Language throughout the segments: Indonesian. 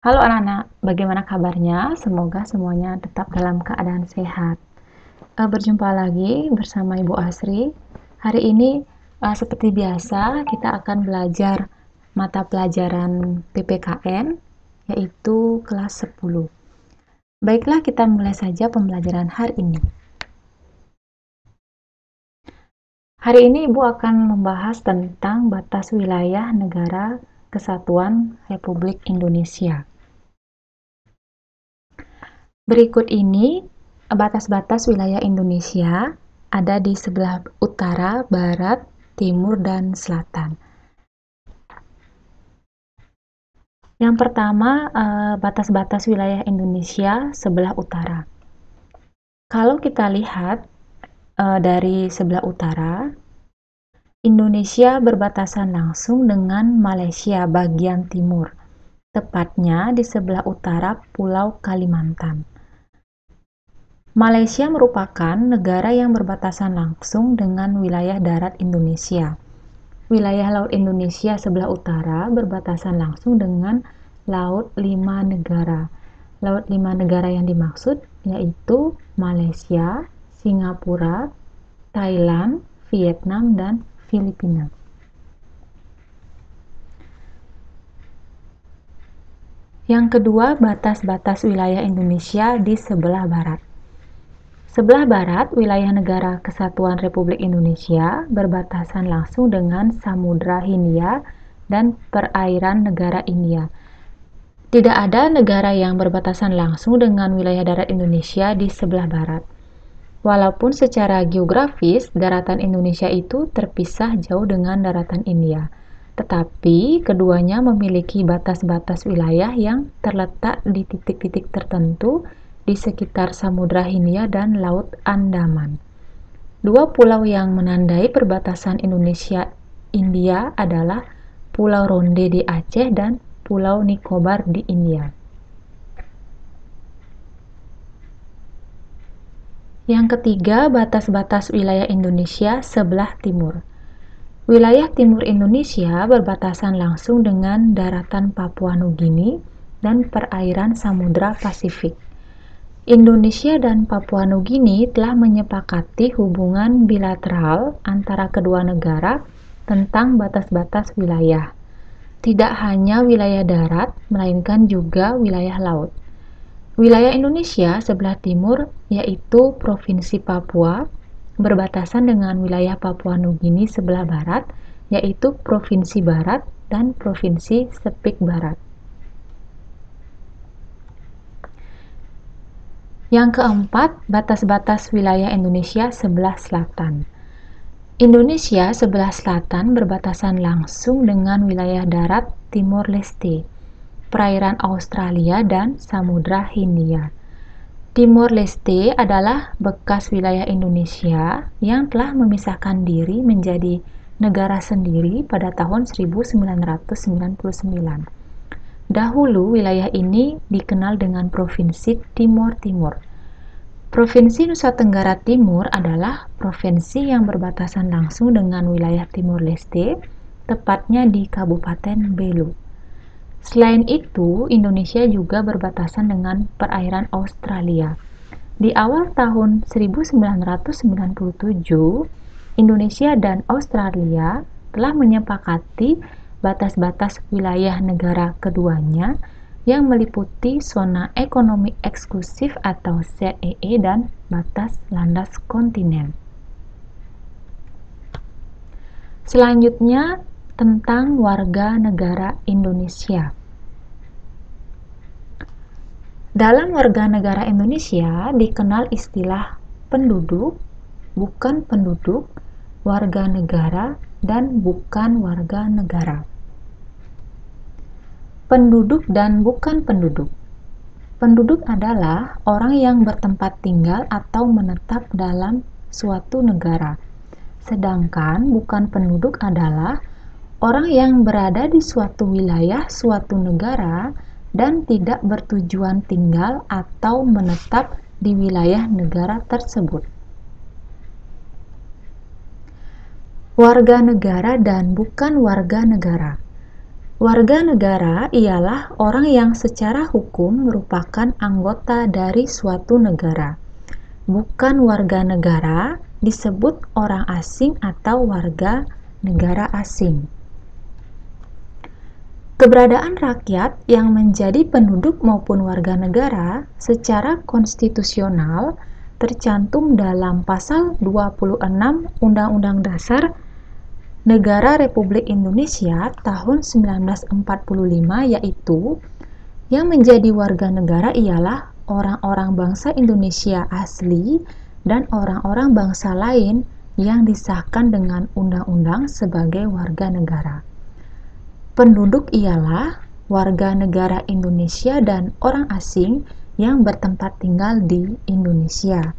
Halo anak-anak, bagaimana kabarnya? Semoga semuanya tetap dalam keadaan sehat. Berjumpa lagi bersama Ibu Asri. Hari ini, seperti biasa, kita akan belajar mata pelajaran PPKN, yaitu kelas 10. Baiklah, kita mulai saja pembelajaran hari ini. Hari ini Ibu akan membahas tentang batas wilayah Negara Kesatuan Republik Indonesia. Berikut ini batas-batas wilayah Indonesia ada di sebelah utara, barat, timur, dan selatan. Yang pertama, batas-batas wilayah Indonesia sebelah utara. Kalau kita lihat dari sebelah utara, Indonesia berbatasan langsung dengan Malaysia bagian timur, tepatnya di sebelah utara Pulau Kalimantan. Malaysia merupakan negara yang berbatasan langsung dengan wilayah darat Indonesia. Wilayah laut Indonesia sebelah utara berbatasan langsung dengan Laut 5 Negara. Laut 5 negara yang dimaksud yaitu Malaysia, Singapura, Thailand, Vietnam, dan Filipina. Yang kedua, batas-batas wilayah Indonesia di sebelah barat. Sebelah barat, wilayah Negara Kesatuan Republik Indonesia berbatasan langsung dengan Samudra Hindia dan perairan negara India. Tidak ada negara yang berbatasan langsung dengan wilayah darat Indonesia di sebelah barat. Walaupun secara geografis, daratan Indonesia itu terpisah jauh dengan daratan India. Tetapi, keduanya memiliki batas-batas wilayah yang terletak di titik-titik tertentu di sekitar Samudra Hindia dan Laut Andaman. Dua pulau yang menandai perbatasan Indonesia-India adalah Pulau Ronde di Aceh dan Pulau Nicobar di India. Yang ketiga, batas-batas wilayah Indonesia sebelah timur. Wilayah timur Indonesia berbatasan langsung dengan daratan Papua Nugini dan perairan Samudra Pasifik. Indonesia dan Papua Nugini telah menyepakati hubungan bilateral antara kedua negara tentang batas-batas wilayah. Tidak hanya wilayah darat, melainkan juga wilayah laut. Wilayah Indonesia sebelah timur, yaitu Provinsi Papua, berbatasan dengan wilayah Papua Nugini sebelah barat, yaitu Provinsi Barat dan Provinsi Sepik Barat. Yang keempat, batas-batas wilayah Indonesia sebelah selatan. Indonesia sebelah selatan berbatasan langsung dengan wilayah darat Timor Leste, perairan Australia, dan Samudra Hindia. Timor Leste adalah bekas wilayah Indonesia yang telah memisahkan diri menjadi negara sendiri pada tahun 1999. Dahulu wilayah ini dikenal dengan Provinsi Timor Timur. Provinsi Nusa Tenggara Timur adalah provinsi yang berbatasan langsung dengan wilayah Timor Leste, tepatnya di Kabupaten Belu. Selain itu, Indonesia juga berbatasan dengan perairan Australia. Di awal tahun 1997, Indonesia dan Australia telah menyepakati batas-batas wilayah negara keduanya yang meliputi zona ekonomi eksklusif atau ZEE dan batas landas kontinen. Selanjutnya, tentang warga negara Indonesia. Dalam warga negara Indonesia dikenal istilah penduduk, bukan penduduk, warga negara, dan bukan warga negara. Penduduk dan bukan penduduk. Penduduk adalah orang yang bertempat tinggal atau menetap dalam suatu negara. Sedangkan bukan penduduk adalah orang yang berada di suatu wilayah suatu negara dan tidak bertujuan tinggal atau menetap di wilayah negara tersebut. Warga negara dan bukan warga negara. Warga negara ialah orang yang secara hukum merupakan anggota dari suatu negara. Bukan warga negara disebut orang asing atau warga negara asing. Keberadaan rakyat yang menjadi penduduk maupun warga negara secara konstitusional tercantum dalam pasal 26 Undang-Undang Dasar Negara Republik Indonesia tahun 1945, yaitu yang menjadi warga negara ialah orang-orang bangsa Indonesia asli dan orang-orang bangsa lain yang disahkan dengan undang-undang sebagai warga negara. Penduduk ialah warga negara Indonesia dan orang asing yang bertempat tinggal di Indonesia.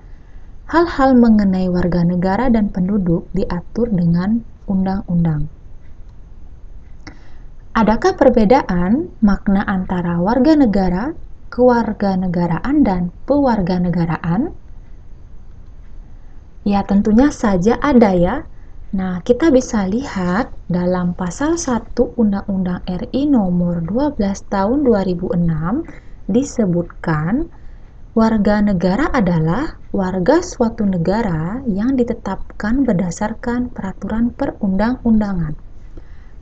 Hal-hal mengenai warga negara dan penduduk diatur dengan undang-undang. Adakah perbedaan makna antara warga negara, kewarganegaraan, dan pewarganegaraan? Ya, tentunya saja ada ya. Nah, kita bisa lihat dalam pasal 1 Undang-Undang RI nomor 12 tahun 2006 disebutkan warga negara adalah warga suatu negara yang ditetapkan berdasarkan peraturan perundang-undangan.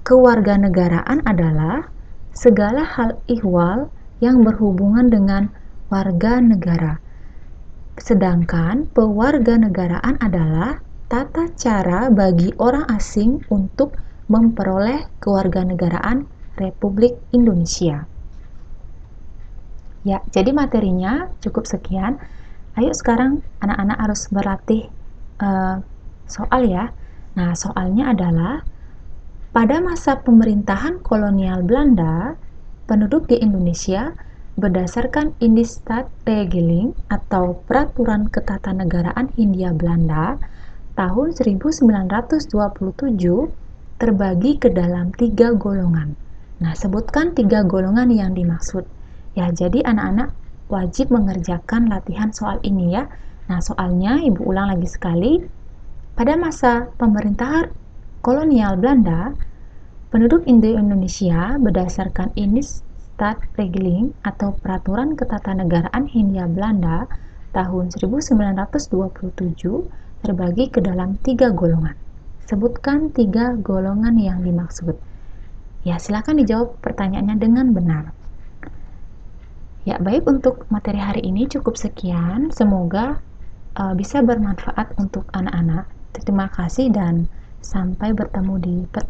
Kewarganegaraan adalah segala hal ihwal yang berhubungan dengan warga negara. Sedangkan pewarganegaraan adalah tata cara bagi orang asing untuk memperoleh kewarganegaraan Republik Indonesia. Ya, jadi materinya cukup sekian. Ayo sekarang anak-anak harus berlatih soal ya. Nah, soalnya adalah pada masa pemerintahan kolonial Belanda, penduduk di Indonesia berdasarkan Indienstaatsregeling atau Peraturan Ketatanegaraan Hindia Belanda tahun 1927 terbagi ke dalam 3 golongan. Nah, sebutkan 3 golongan yang dimaksud. Ya, jadi anak-anak wajib mengerjakan latihan soal ini ya. Nah, soalnya Ibu ulang lagi sekali. Pada masa pemerintahan kolonial Belanda, penduduk Indonesia berdasarkan Indienstaatsregeling atau Peraturan Ketatanegaraan Hindia Belanda tahun 1927 terbagi ke dalam 3 golongan. Sebutkan 3 golongan yang dimaksud. Ya, silakan dijawab pertanyaannya dengan benar. Ya, baik, untuk materi hari ini cukup sekian. Semoga bisa bermanfaat untuk anak-anak. Terima kasih dan sampai bertemu di pertemuan